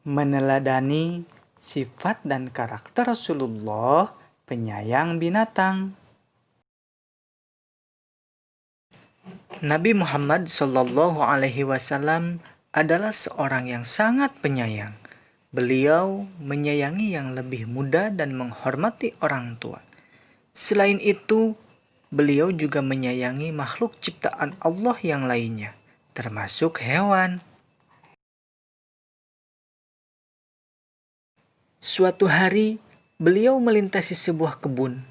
meneladani sifat dan karakter Rasulullah penyayang binatang. Nabi Muhammad Shallallahu Alaihi Wasallam adalah seorang yang sangat penyayang. Beliau menyayangi yang lebih muda dan menghormati orang tua. Selain itu, beliau juga menyayangi makhluk ciptaan Allah yang lainnya, termasuk hewan. Suatu hari, beliau melintasi sebuah kebun.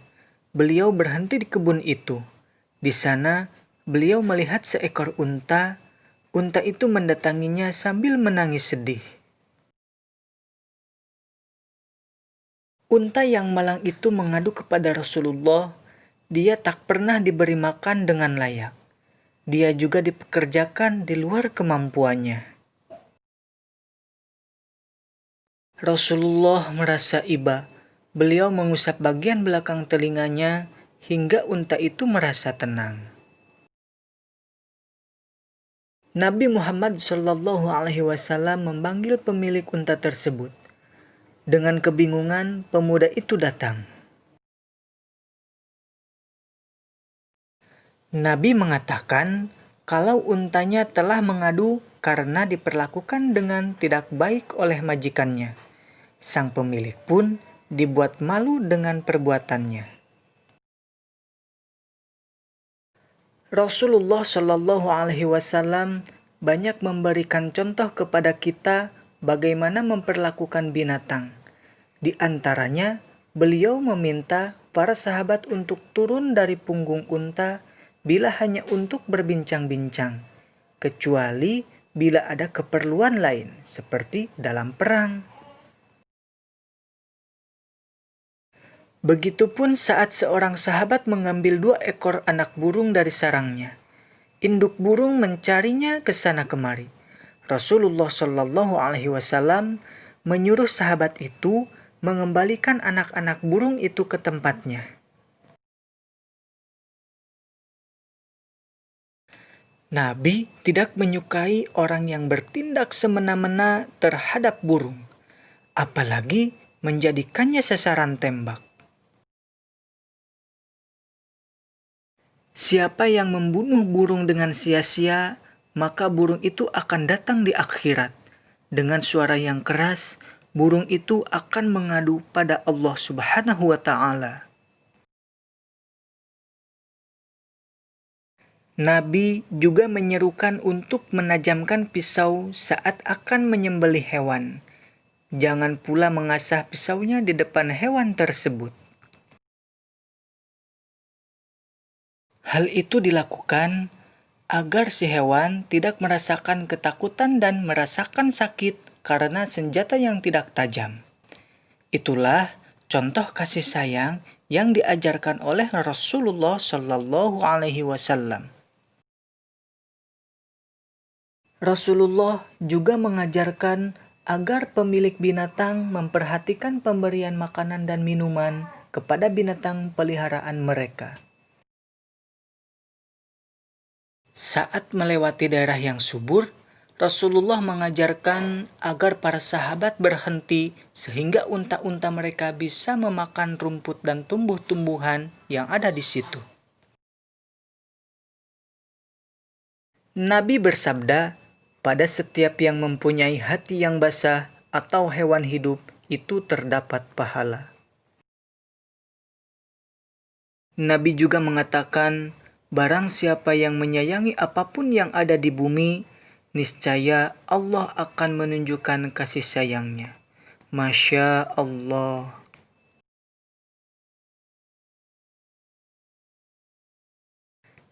Beliau berhenti di kebun itu. Di sana, beliau melihat seekor unta. Unta itu mendatanginya sambil menangis sedih. Unta yang malang itu mengadu kepada Rasulullah. Dia tak pernah diberi makan dengan layak. Dia juga dipekerjakan di luar kemampuannya. Rasulullah merasa iba. Beliau mengusap bagian belakang telinganya hingga unta itu merasa tenang. Nabi Muhammad Shallallahu Alaihi Wasallam memanggil pemilik unta tersebut. Dengan kebingungan, pemuda itu datang. Nabi mengatakan kalau untanya telah mengadu karena diperlakukan dengan tidak baik oleh majikannya. Sang pemilik pun dibuat malu dengan perbuatannya. Rasulullah Shallallahu Alaihi Wasallam banyak memberikan contoh kepada kita bagaimana memperlakukan binatang. Di antaranya, beliau meminta para sahabat untuk turun dari punggung unta bila hanya untuk berbincang-bincang, kecuali bila ada keperluan lain, seperti dalam perang. Begitupun saat seorang sahabat mengambil 2 ekor anak burung dari sarangnya. Induk burung mencarinya ke sana kemari. Rasulullah Shallallahu Alaihi Wasallam menyuruh sahabat itu mengembalikan anak-anak burung itu ke tempatnya. Nabi tidak menyukai orang yang bertindak semena-mena terhadap burung, apalagi menjadikannya sasaran tembak. Siapa yang membunuh burung dengan sia-sia, maka burung itu akan datang di akhirat. Dengan suara yang keras, burung itu akan mengadu pada Allah Subhanahu wa Ta'ala. Nabi juga menyerukan untuk menajamkan pisau saat akan menyembelih hewan. Jangan pula mengasah pisaunya di depan hewan tersebut. Hal itu dilakukan agar si hewan tidak merasakan ketakutan dan merasakan sakit karena senjata yang tidak tajam. Itulah contoh kasih sayang yang diajarkan oleh Rasulullah Shallallahu Alaihi Wasallam. Rasulullah juga mengajarkan agar pemilik binatang memperhatikan pemberian makanan dan minuman kepada binatang peliharaan mereka. Saat melewati daerah yang subur, Rasulullah mengajarkan agar para sahabat berhenti sehingga unta-unta mereka bisa memakan rumput dan tumbuh-tumbuhan yang ada di situ. Nabi bersabda, pada setiap yang mempunyai hati yang basah atau hewan hidup itu terdapat pahala. Nabi juga mengatakan, barang siapa yang menyayangi apapun yang ada di bumi, niscaya Allah akan menunjukkan kasih sayangnya. Masya Allah.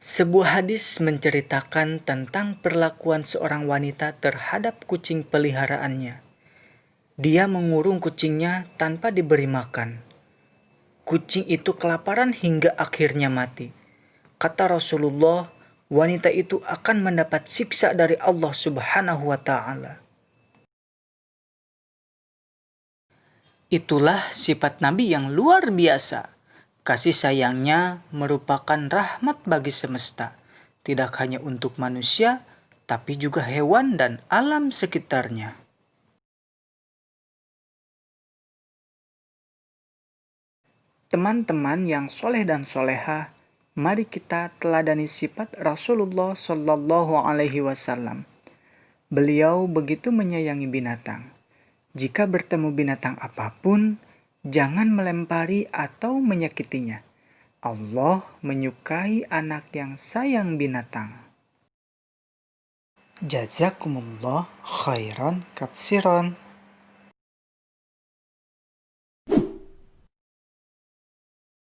Sebuah hadis menceritakan tentang perlakuan seorang wanita terhadap kucing peliharaannya. Dia mengurung kucingnya tanpa diberi makan. Kucing itu kelaparan hingga akhirnya mati. Kata Rasulullah, wanita itu akan mendapat siksa dari Allah Subhanahu wa Ta'ala. Itulah sifat Nabi yang luar biasa. Kasih sayangnya merupakan rahmat bagi semesta, tidak hanya untuk manusia, tapi juga hewan dan alam sekitarnya. Teman-teman yang soleh dan soleha, mari kita teladani sifat Rasulullah Shallallahu Alaihi Wasallam. Beliau begitu menyayangi binatang. Jika bertemu binatang apapun, jangan melempari atau menyakitinya. Allah menyukai anak yang sayang binatang. Jazakumullah khairan katsiran.